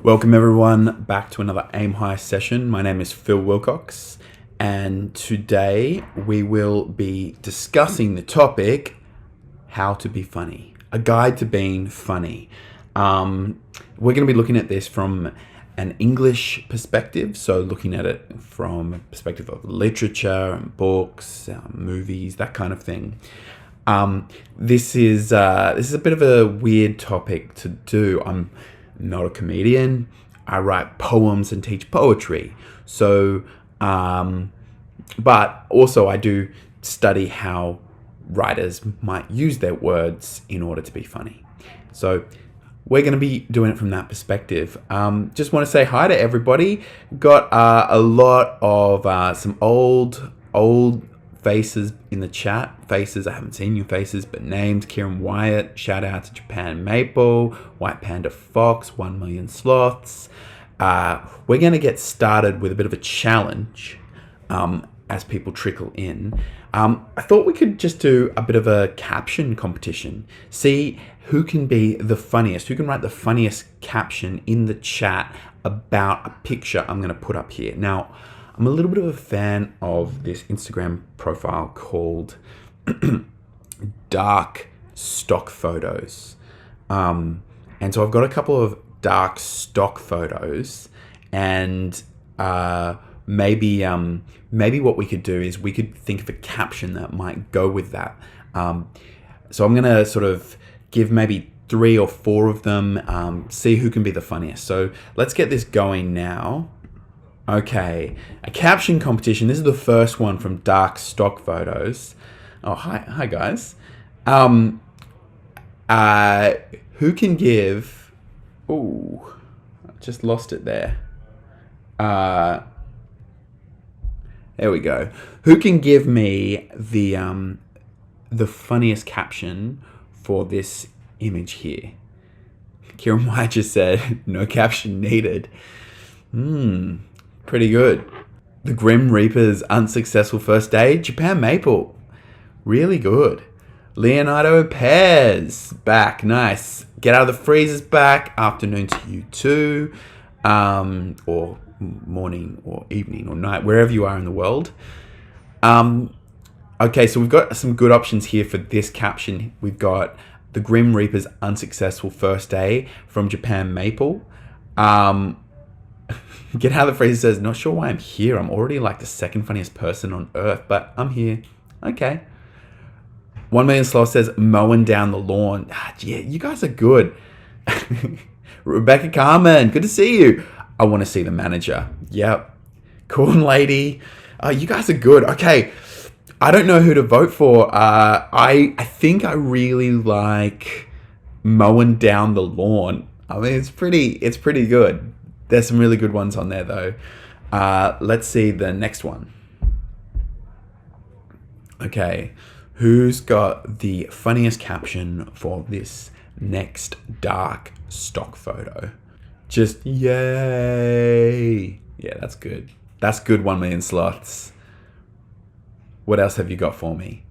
Welcome everyone back to another AimHi session. My name is Phil Wilcox, and today we will be discussing the topic, how to be funny. A guide to being funny. We're going to be looking at this from an English perspective, so looking at it from a perspective of literature and books, movies, that kind of thing. This is a bit of a weird topic to do. I'm not a comedian. I write poems and teach poetry. So, but also I do study how writers might use their words in order to be funny. So we're going to be doing it from that perspective. Just want to say hi to everybody. Got a lot of some old faces in the chat. Faces, I haven't seen your faces, but names. Kieran Wyatt, shout out to Japan Maple, White Panda Fox, 1 Million Sloths. We're going to get started with a bit of a challenge as people trickle in. I thought we could just do a bit of a caption competition. See who can be the funniest, who can write the funniest caption in the chat about a picture I'm going to put up here. Now, I'm a little bit of a fan of this Instagram profile called Dark Stock Photos. And so I've got a couple of dark stock photos, and maybe what we could do is we could think of a caption that might go with that. So I'm going to sort of give maybe 3 or 4 of them, see who can be the funniest. So let's get this going now. Okay, a caption competition. This is the first one from Dark Stock Photos. Oh, hi guys. Who can give? Ooh, I just lost it there. There we go. Who can give me the funniest caption for this image here? Kieran White just said, "No caption needed." Pretty good. The Grim Reaper's unsuccessful first day. Japan Maple. Really good. Leonardo Pez. Back. Nice. Get out of the freezers back. Afternoon to you too. Or morning or evening or night. Wherever you are in the world. Okay, so we've got some good options here for this caption. We've got the Grim Reaper's unsuccessful first day from Japan Maple. Get out of the freezer says, not sure why I'm here. I'm already like the second funniest person on earth, but I'm here. Okay. 1 Million Sloth says, mowing down the lawn. Yeah, you guys are good. Rebecca Carmen, good to see you. I want to see the manager. Yep. Corn Lady. You guys are good. Okay. I don't know who to vote for. I think I really like mowing down the lawn. I mean, it's pretty good. There's some really good ones on there, though. Let's see the next one. Okay. Who's got the funniest caption for this next dark stock photo? Just yay. Yeah, that's good. That's good, 1 Million Sloths. What else have you got for me?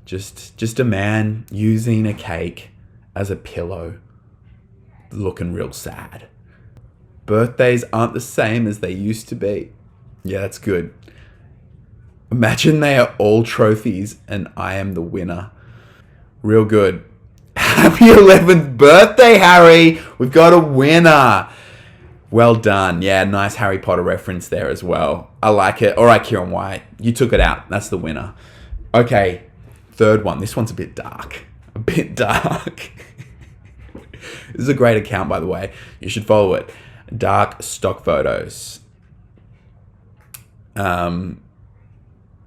Just a man using a cake as a pillow, looking real sad. Birthdays aren't the same as they used to be. Yeah, that's good. Imagine they are all trophies and I am the winner. Real good. Happy 11th birthday, Harry. We've got a winner. Well done. Yeah, nice Harry Potter reference there as well. I like it. All right, Kieran White. You took it out. That's the winner. Okay, third one. This one's a bit dark. A bit dark. This is a great account, by the way. You should follow it. Dark Stock Photos.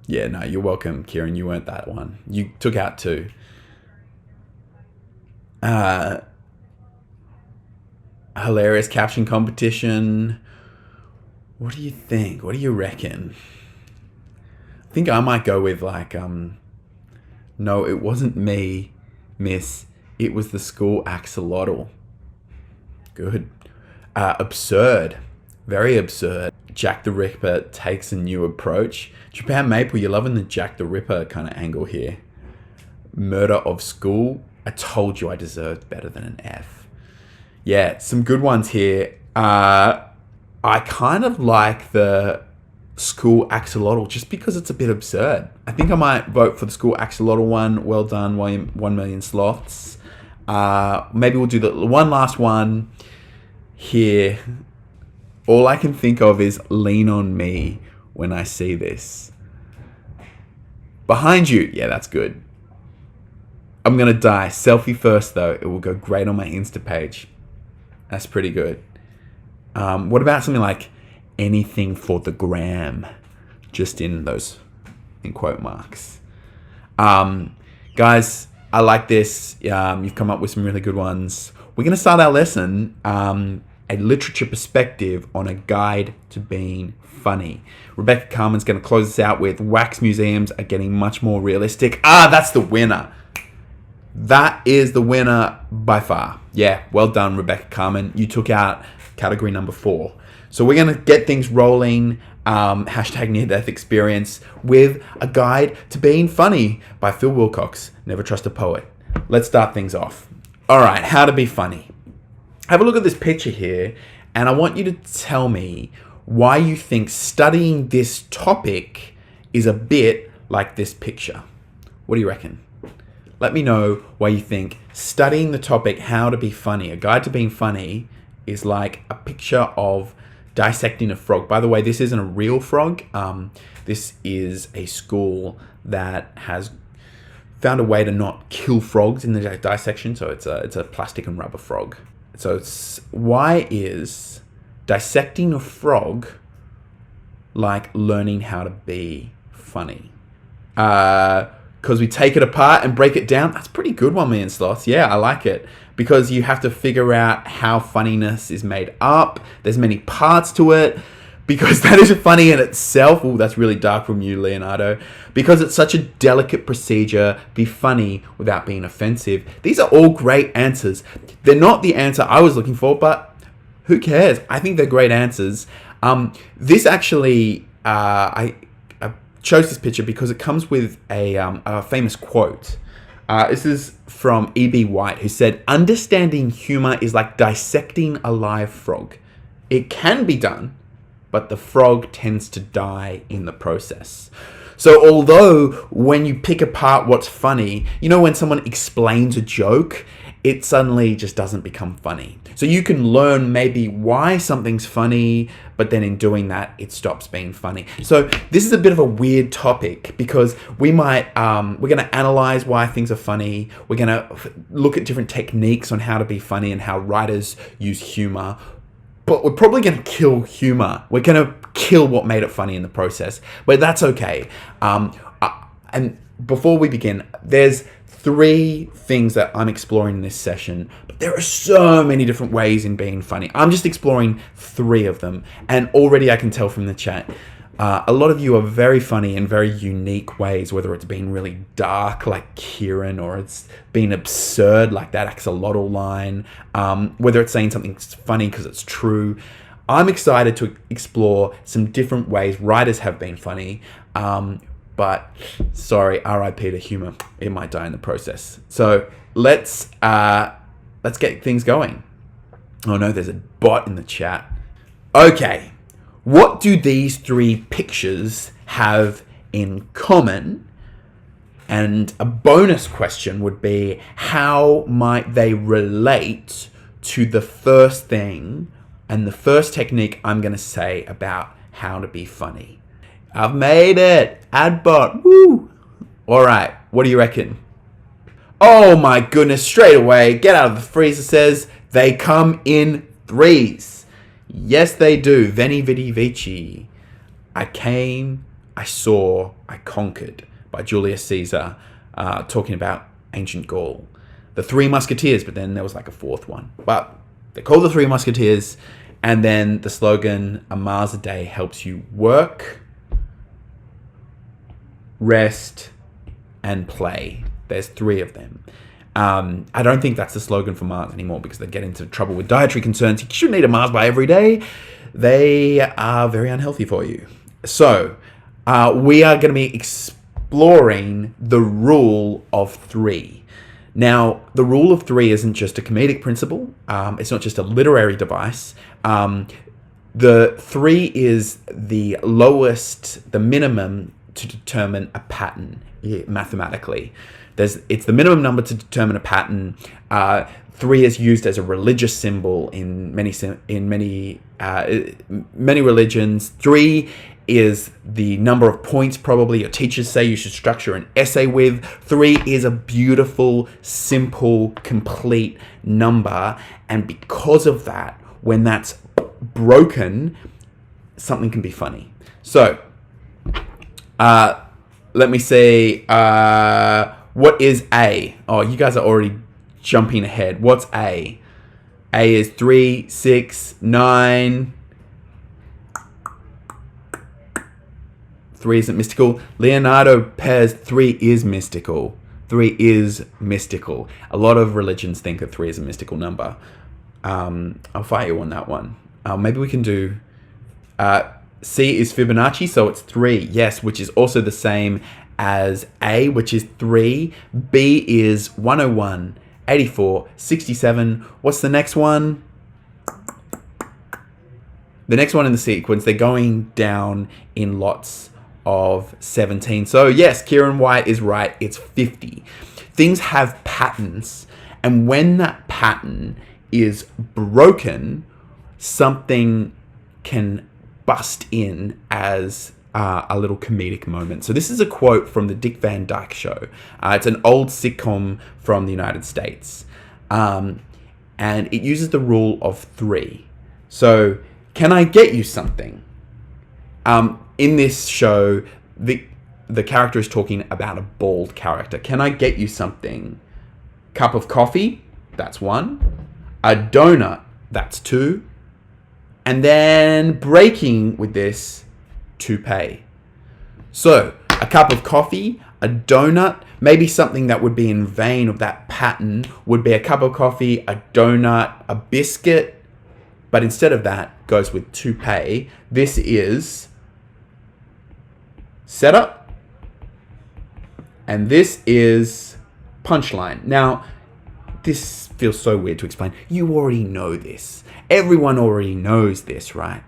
Yeah, no, you're welcome, Kieran. You weren't that one. You took out 2. Hilarious caption competition. What do you think? What do you reckon? I think I might go with like, no, it wasn't me, miss. It was the school axolotl. Good. Absurd. Very absurd. Jack the Ripper takes a new approach. Japan Maple, you're loving the Jack the Ripper kind of angle here. Murder of school. I told you I deserved better than an F. Yeah, some good ones here. I kind of like the school axolotl just because it's a bit absurd. I think I might vote for the school axolotl one. Well done, 1 million sloths. Maybe we'll do the one last one here. All I can think of is lean on me when I see this. Behind you. Yeah, that's good. I'm going to die. Selfie first, though. It will go great on my Insta page. That's pretty good. What about something like anything for the gram? Just in quote marks. Guys, I like this. You've come up with some really good ones. We're going to start our lesson, a literature perspective on a guide to being funny. Rebecca Carmen's going to close us out with wax museums are getting much more realistic. That's the winner. That is the winner by far. Yeah, well done, Rebecca Carmen. You took out category number 4. So we're going to get things rolling. Hashtag near-death experience with a guide to being funny by Phil Wilcox. Never trust a poet. Let's start things off. All right, how to be funny. Have a look at this picture here, and I want you to tell me why you think studying this topic is a bit like this picture. What do you reckon? Let me know why you think studying the topic, how to be funny, a guide to being funny, is like a picture of dissecting a frog. By the way, this isn't a real frog. This is a school that has found a way to not kill frogs in the dissection. So it's a plastic and rubber frog. So why is dissecting a frog like learning how to be funny? Because we take it apart and break it down. That's a pretty good one, man, Sloths. Yeah, I like it. Because you have to figure out how funniness is made up. There's many parts to it. Because that is funny in itself. Oh, that's really dark from you, Leonardo. Because it's such a delicate procedure. Be funny without being offensive. These are all great answers. They're not the answer I was looking for, but who cares? I think they're great answers. This actually, I chose this picture because it comes with a famous quote. This is from E.B. White, who said, "Understanding humor is like dissecting a live frog. It can be done, but the frog tends to die in the process." So although when you pick apart what's funny, you know, when someone explains a joke, it suddenly just doesn't become funny. So you can learn maybe why something's funny, but then in doing that, it stops being funny. So this is a bit of a weird topic because we're going to analyze why things are funny. We're going to look at different techniques on how to be funny and how writers use humor. But we're probably going to kill humor. We're going to kill what made it funny in the process. But that's okay. And before we begin, there's 3 things that I'm exploring in this session. But there are so many different ways in being funny. I'm just exploring 3 of them. And already I can tell from the chat, a lot of you are very funny in very unique ways, whether it's being really dark like Kieran or it's being absurd like that axolotl line, whether it's saying something funny because it's true. I'm excited to explore some different ways writers have been funny, but sorry, RIP to humor. It might die in the process. So let's get things going. Oh no, there's a bot in the chat. Okay. What do these 3 pictures have in common? And a bonus question would be, how might they relate to the first thing and the first technique I'm going to say about how to be funny? I've made it! Adbot! Woo! Alright, what do you reckon? Oh my goodness, straight away, get out of the freezer says, they come in 3s. Yes, they do. Veni, Vidi, Vici. I came, I saw, I conquered by Julius Caesar, talking about ancient Gaul. The 3 Musketeers, but then there was like a 4th one. But they're called the 3 Musketeers. And then the slogan, a Mars a day helps you work, rest, and play. There's 3 of them. I don't think that's the slogan for Mars anymore because they get into trouble with dietary concerns. You shouldn't eat a Mars bar every day. They are very unhealthy for you. So we are going to be exploring the rule of 3. Now, the rule of three isn't just a comedic principle. It's not just a literary device. The three is the lowest, the minimum to determine a pattern mathematically. It's the minimum number to determine a pattern. Three is used as a religious symbol in many religions. Three is the number of points probably your teachers say you should structure an essay with. Three is a beautiful, simple, complete number. And because of that, when that's broken, something can be funny. So, let me say, what is A? Oh, you guys are already jumping ahead. What's A? A is 3, 6, 9. 3 isn't mystical. Leonardo Pez, 3 is mystical. 3 is mystical. A lot of religions think that 3 is a mystical number. I'll fight you on that one. Maybe we can do... C is Fibonacci, so it's 3. Yes, which is also the same as A, which is 3. B is 101, 84, 67. What's the next one? The next one in the sequence, they're going down in lots of 17. So yes, Kieran White is right. It's 50. Things have patterns, and when that pattern is broken, something can bust in as a little comedic moment. So this is a quote from the Dick Van Dyke Show. It's an old sitcom from the United States. And it uses the rule of 3. So, can I get you something? In this show, the character is talking about a bald character. Can I get you something? Cup of coffee? That's 1. A donut? That's 2. And then breaking with this, toupee. So, a cup of coffee, a donut, maybe something that would be in vein of that pattern would be a cup of coffee, a donut, a biscuit. But instead of that, goes with toupee. This is setup. And this is punchline. Now, this feels so weird to explain. You already know this. Everyone already knows this, right?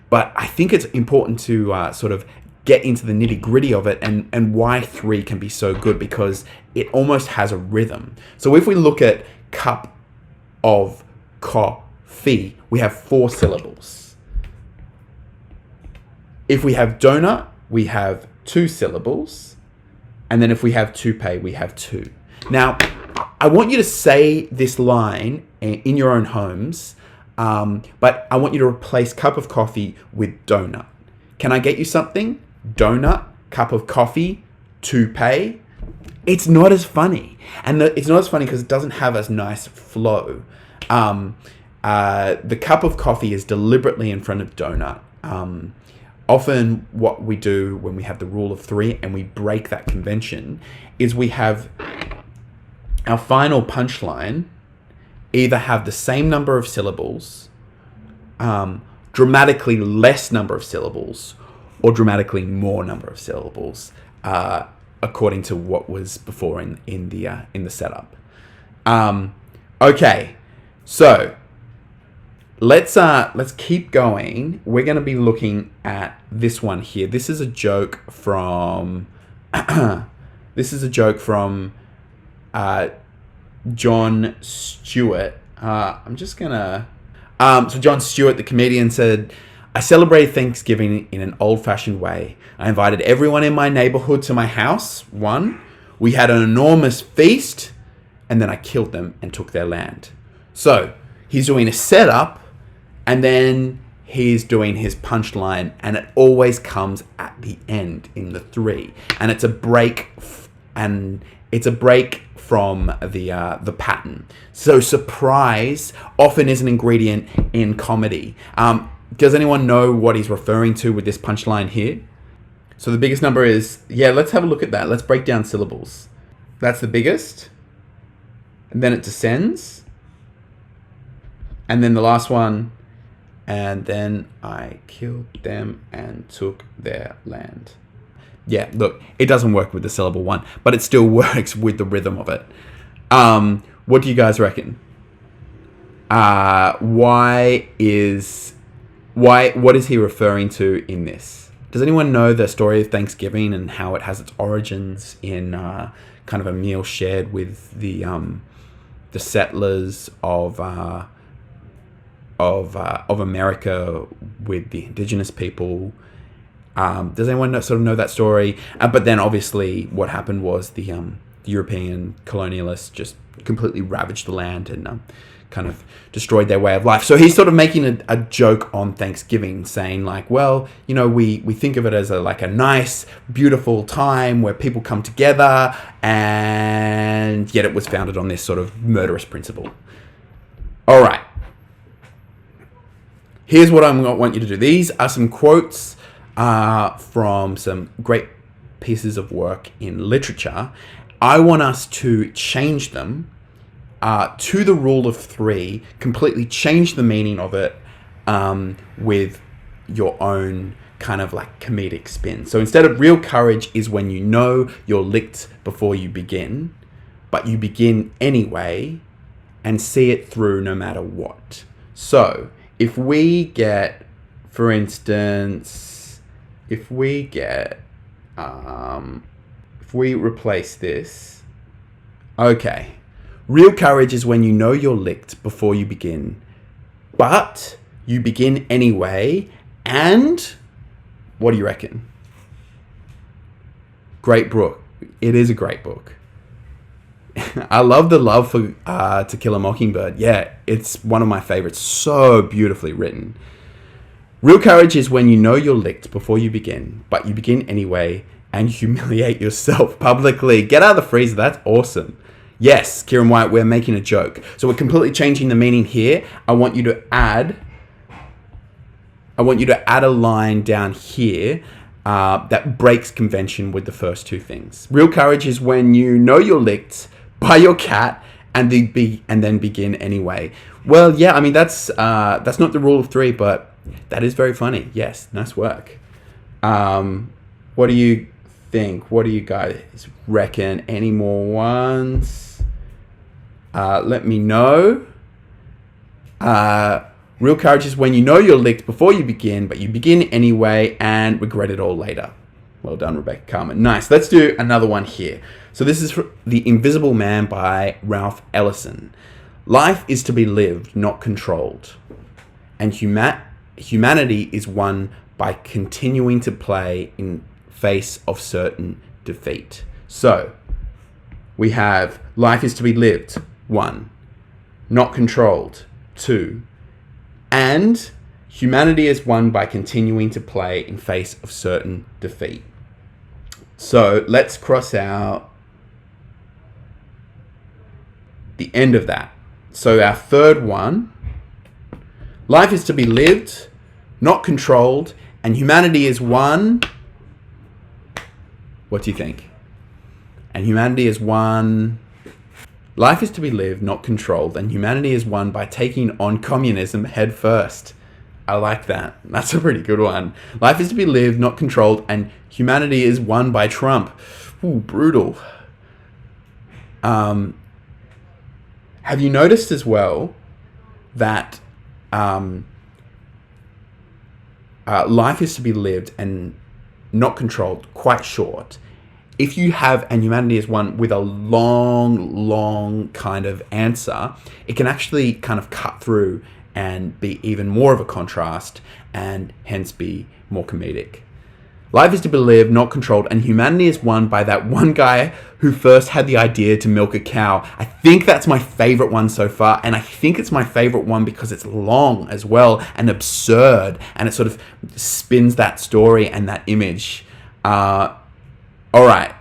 But I think it's important to sort of get into the nitty-gritty of it and why 3 can be so good, because it almost has a rhythm. So if we look at cup of coffee, we have 4 syllables. If we have donut, we have 2 syllables. And then if we have toupee, we have 2. Now, I want you to say this line in your own homes, but I want you to replace cup of coffee with donut. Can I get you something? Donut, cup of coffee, toupee. It's not as funny. And it's not as funny because it doesn't have as nice flow. The cup of coffee is deliberately in front of donut. Often what we do when we have the rule of 3 and we break that convention is we have our final punchline either have the same number of syllables, dramatically less number of syllables, or dramatically more number of syllables, according to what was before in the setup. Okay, so let's keep going. We're going to be looking at this one here. This is a joke from Jon Stewart. I'm just gonna. So Jon Stewart, the comedian, said, "I celebrated Thanksgiving in an old-fashioned way. I invited everyone in my neighborhood to my house. 1, we had an enormous feast, and then I killed them and took their land." So he's doing a setup, and then he's doing his punchline, and it always comes at the end in the 3, and it's a break, from the pattern. So surprise often is an ingredient in comedy. Does anyone know what he's referring to with this punchline here? So the biggest number is, let's have a look at that. Let's break down syllables. That's the biggest. And then it descends. And then the last one. And then I killed them and took their land. Yeah, look, it doesn't work with the syllable 1, but it still works with the rhythm of it. What do you guys reckon? What is he referring to in this? Does anyone know the story of Thanksgiving and how it has its origins in kind of a meal shared with the settlers of America with the indigenous people? Does anyone know that story? But then obviously what happened was the European colonialists just completely ravaged the land and kind of destroyed their way of life. So he's sort of making a joke on Thanksgiving, saying like, well, we think of it as a nice, beautiful time where people come together, and yet it was founded on this sort of murderous principle. All right. Here's what I want you to do. These are some quotes from some great pieces of work in literature. I want us to change them to the rule of three, completely change the meaning of it with your own kind of comedic spin. So instead of real courage is when you know you're licked before you begin, but you begin anyway and see it through no matter what. So if we get, for instance, if we replace this, okay. Real courage is when you know you're licked before you begin, but you begin anyway, and what do you reckon? Great book. It is a great book. I love the love for To Kill a Mockingbird. Yeah, it's one of my favorites. So beautifully written. Real courage is when you know you're licked before you begin, but you begin anyway and humiliate yourself publicly. Get out of the freezer. That's awesome. Yes, Kieran White, we're making a joke. So we're completely changing the meaning here. I want you to add a line down here that breaks convention with the first two things. Real courage is when you know you're licked by your cat and then begin anyway. Well, yeah, I mean that's not the rule of three, but that is very funny. Yes, nice work. What do you think? What do you guys reckon? Any more ones? Let me know. Real courage is when you know you're licked before you begin, but you begin anyway and regret it all later. Well done, Rebecca Carmen. Nice. Let's do another one here. So this is The Invisible Man by Ralph Ellison. Life is to be lived, not controlled. And humanity is won by continuing to play in face of certain defeat. So we have life is to be lived, 1. Not controlled, 2. And humanity is won by continuing to play in face of certain defeat. So let's cross out the end of that. So our third one, life is to be lived, not controlled, and humanity is won. What do you think? And humanity is won. Life is to be lived, not controlled, and humanity is won by taking on communism head first. I like that. That's a pretty good one. Life is to be lived, not controlled, and humanity is won by Trump. Ooh, brutal. Have you noticed as well that life is to be lived and not controlled, quite short? If you have and humanity is one with a long kind of answer, it can actually kind of cut through and be even more of a contrast and hence be more comedic. Life is to be lived, not controlled, and humanity is won by that one guy who first had the idea to milk a cow. I think that's my favorite one so far, and I think it's my favorite one because it's long as well and absurd, and it sort of spins that story and that image. All right,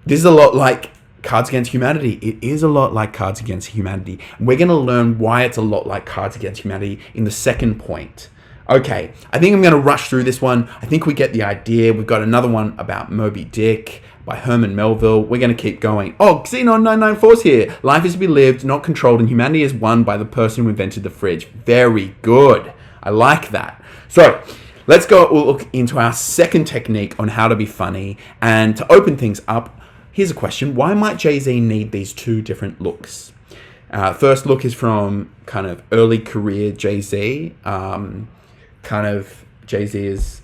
this is a lot like Cards Against Humanity. It is a lot like Cards Against Humanity. We're going to learn why it's a lot like Cards Against Humanity in the second point. Okay, I think I'm going to rush through this one. I think we get the idea. We've got another one about Moby Dick by Herman Melville. We're going to keep going. Oh, Xenon 994's here. Life is to be lived, not controlled, and humanity is won by the person who invented the fridge. Very good. I like that. So let's go look into our second technique on how to be funny. And to open things up, here's a question. Why might Jay-Z need these two different looks? First look is from kind of early career Jay-Z. Jay-Z is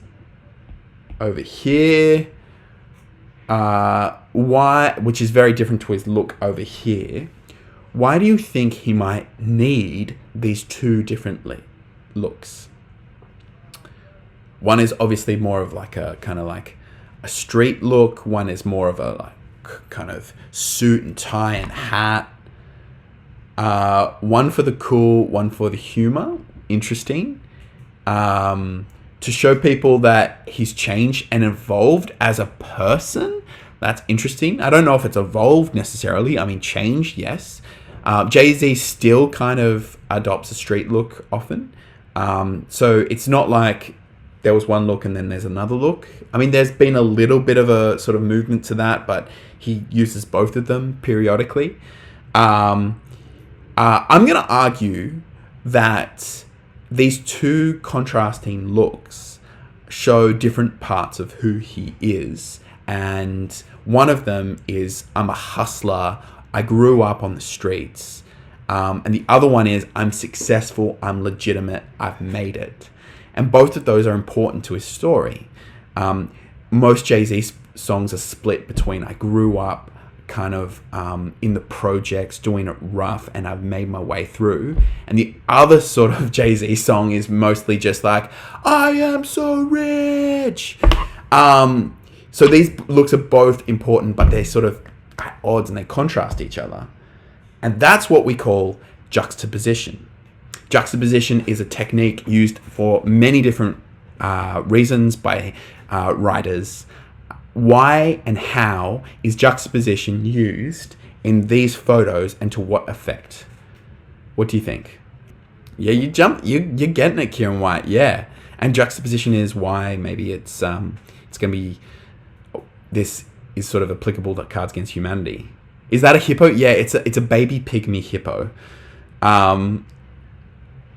over here. Which is very different to his look over here. Why do you think he might need these two different looks? One is obviously more of like a kind of like a street look. One is more of a like kind of suit and tie and hat. One for the cool, one for the humor. Interesting. To show people that he's changed and evolved as a person. That's interesting. I don't know if it's evolved necessarily. I mean, changed, yes. Jay-Z still kind of adopts a street look often. So it's not like there was one look and then there's another look. I mean, there's been a little bit of a sort of movement to that, but he uses both of them periodically. I'm going to argue that these two contrasting looks show different parts of who he is. And one of them is, I'm a hustler. I grew up on the streets. And the other one is, I'm successful. I'm legitimate. I've made it. And both of those are important to his story. Most Jay-Z songs are split between I grew up kind of in the projects, doing it rough, and I've made my way through. And the other sort of Jay-Z song is mostly just like, I am so rich. So these looks are both important, but they're sort of at odds and they contrast each other. And that's what we call juxtaposition. Juxtaposition is a technique used for many different reasons by writers. Why and how is juxtaposition used in these photos, and to what effect? What do you think? Yeah, you're getting it, Kieran White. Yeah, and juxtaposition is why maybe it's going to be, this is sort of applicable to Cards Against Humanity. Is that a hippo? Yeah, it's a baby pygmy hippo.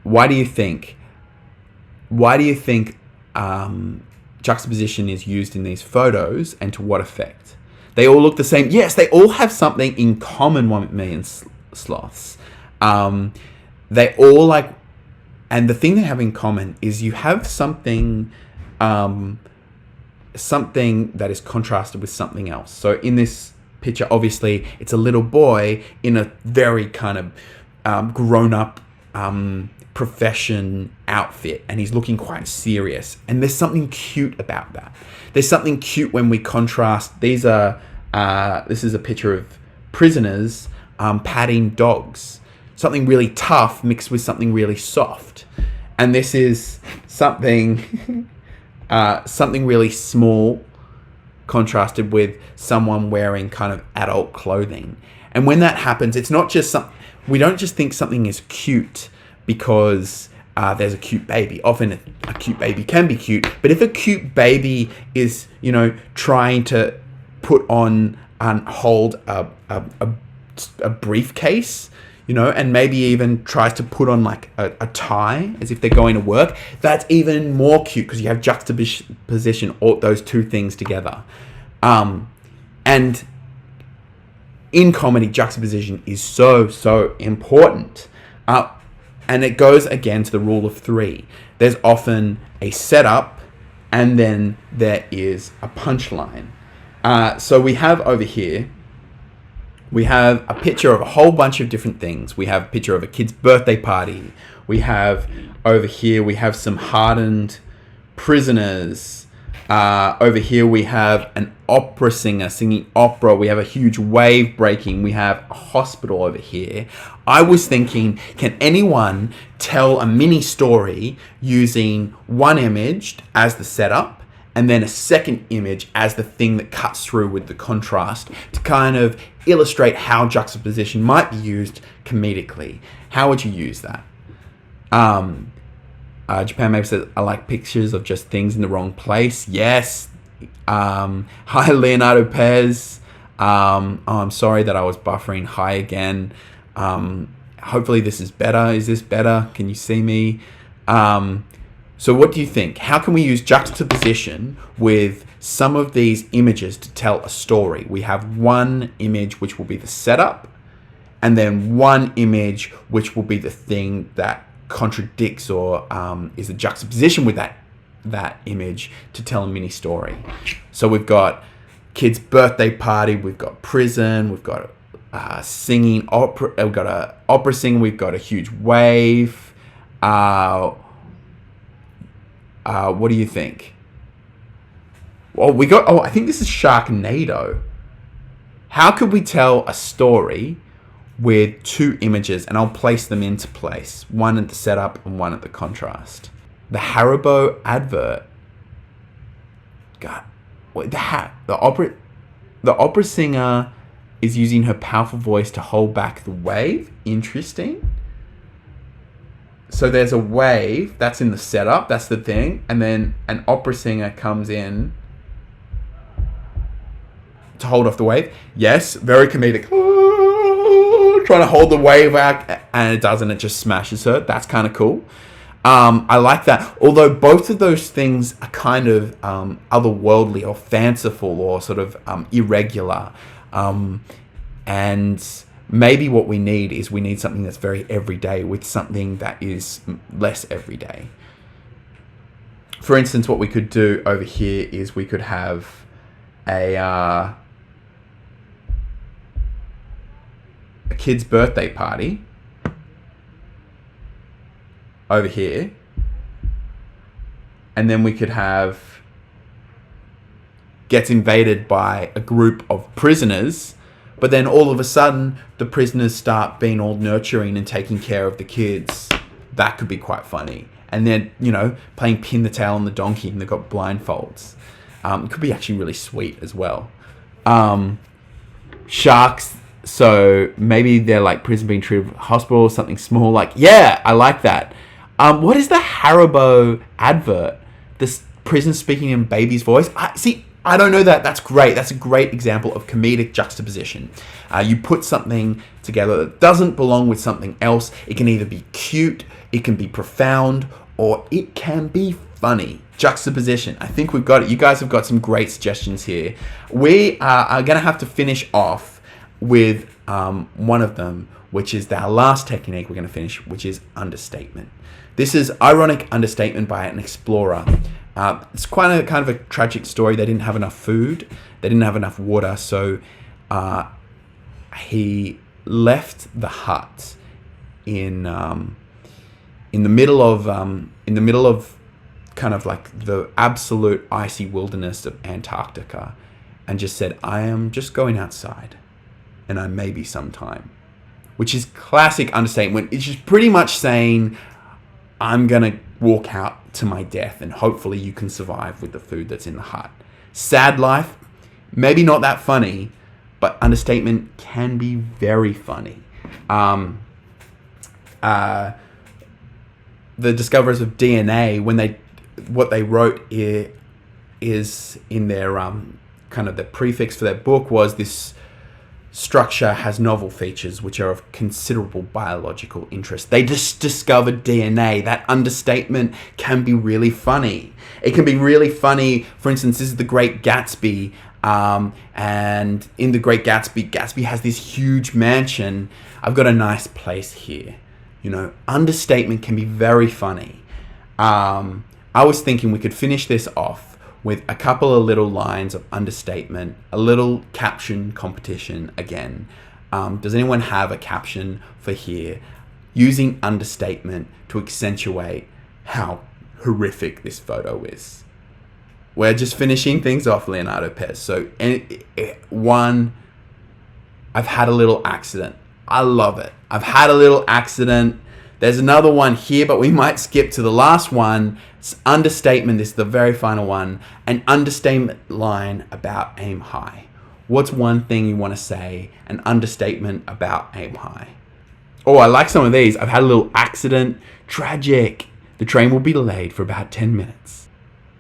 Why do you think juxtaposition is used in these photos, and to what effect? They all look the same. Yes, they all have something in common, 1 million sloths. They all like, and the thing they have in common is you have something that is contrasted with something else. So in this picture, obviously, it's a little boy in a very kind of grown-up profession outfit, and he's looking quite serious, and there's something cute about that. There's something cute when we contrast. This is a picture of prisoners patting dogs, something really tough mixed with something really soft, and this is something something really small contrasted with someone wearing kind of adult clothing. And when that happens, it's not just we don't just think something is cute because there's a cute baby. Often a cute baby can be cute, but if a cute baby is, trying to put on and hold a briefcase, and maybe even tries to put on like a tie as if they're going to work, that's even more cute because you have juxtaposition, all those two things together. And in comedy, juxtaposition is so important. And it goes again to the rule of three. There's often a setup, and then there is a punchline. So we have over here, we have a picture of a whole bunch of different things. We have a picture of a kid's birthday party. We have over here, we have some hardened prisoners. Over here, we have an opera singer singing opera. We have a huge wave breaking. We have a hospital over here. I was thinking, can anyone tell a mini story using one image as the setup and then a second image as the thing that cuts through with the contrast to kind of illustrate how juxtaposition might be used comedically? How would you use that? Japan maybe says, I like pictures of just things in the wrong place. Yes. Hi, Leonardo Pez. I'm sorry that I was buffering. Hi again. Hopefully this is better. Is this better? Can you see me? So what do you think? How can we use juxtaposition with some of these images to tell a story. We have one image which will be the setup, and then one image which will be the thing that contradicts or is a juxtaposition with that image to tell a mini story. So we've got kid's birthday party, we've got prison, we've got singing opera, we've got a opera singer, we've got a huge wave. What do you think? Well, I think this is Sharknado. How could we tell a story with two images? And I'll place them into place. One at the setup and one at the contrast. The Haribo advert. God, the opera singer is using her powerful voice to hold back the wave. Interesting. So there's a wave that's in the setup. That's the thing. And then an opera singer comes in to hold off the wave. Yes, very comedic. Trying to hold the wave out, and it doesn't. It just smashes her. That's kind of cool. I like that. Although both of those things are kind of otherworldly or fanciful or sort of irregular. And maybe what we need something that's very everyday with something that is less everyday. For instance, what we could do over here is we could have a kid's birthday party over here, and then we could have gets invaded by a group of prisoners, but then all of a sudden the prisoners start being all nurturing and taking care of the kids. That could be quite funny. And then, playing pin the tail on the donkey, and they've got blindfolds. It could be actually really sweet as well. Sharks. So maybe they're like prison being treated at hospital or something small. Like, yeah, I like that. What is the Haribo advert? This prison speaking in baby's voice. I don't know that. That's great. That's a great example of comedic juxtaposition. You put something together that doesn't belong with something else. It can either be cute, it can be profound, or it can be funny. Juxtaposition. I think we've got it. You guys have got some great suggestions here. We are going to have to finish off with one of them, which is our last technique we're going to finish, which is understatement. This is ironic understatement by an explorer. It's quite a kind of a tragic story. They didn't have enough food. They didn't have enough water. So he left the hut in the middle of kind of like the absolute icy wilderness of Antarctica, and just said, "I am just going outside, and I may be sometime," which is classic understatement. It's just pretty much saying, I'm going to walk out to my death, and hopefully you can survive with the food that's in the hut. Sad life, maybe not that funny, but understatement can be very funny. The discoverers of DNA, what they wrote is in their kind of the prefix for their book was, this structure has novel features which are of considerable biological interest. They just discovered DNA. That understatement can be really funny. It can be really funny. For instance, this is The Great Gatsby. And in The Great Gatsby, Gatsby has this huge mansion. I've got a nice place here. Understatement can be very funny. I was thinking we could finish this off with a couple of little lines of understatement, a little caption competition again. Does anyone have a caption for here? Using understatement to accentuate how horrific this photo is. We're just finishing things off, Leonardo Pez. So, one, I've had a little accident. I love it. I've had a little accident. There's another one here, but we might skip to the last one. It's understatement. This is the very final one. An understatement line about AimHi. What's one thing you want to say? An understatement about AimHi. Oh, I like some of these. I've had a little accident. Tragic. The train will be delayed for about 10 minutes.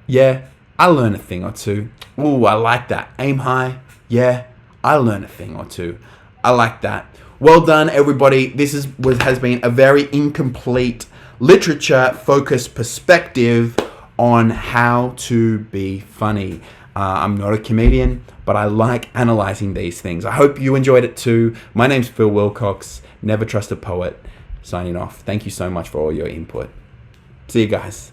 Yeah, I learned a thing or two. Ooh, I like that. AimHi. Yeah, I learned a thing or two. I like that. Well done, everybody. This has been a very incomplete literature-focused perspective on how to be funny. I'm not a comedian, but I like analysing these things. I hope you enjoyed it too. My name's Phil Wilcox. Never trust a poet. Signing off. Thank you so much for all your input. See you guys.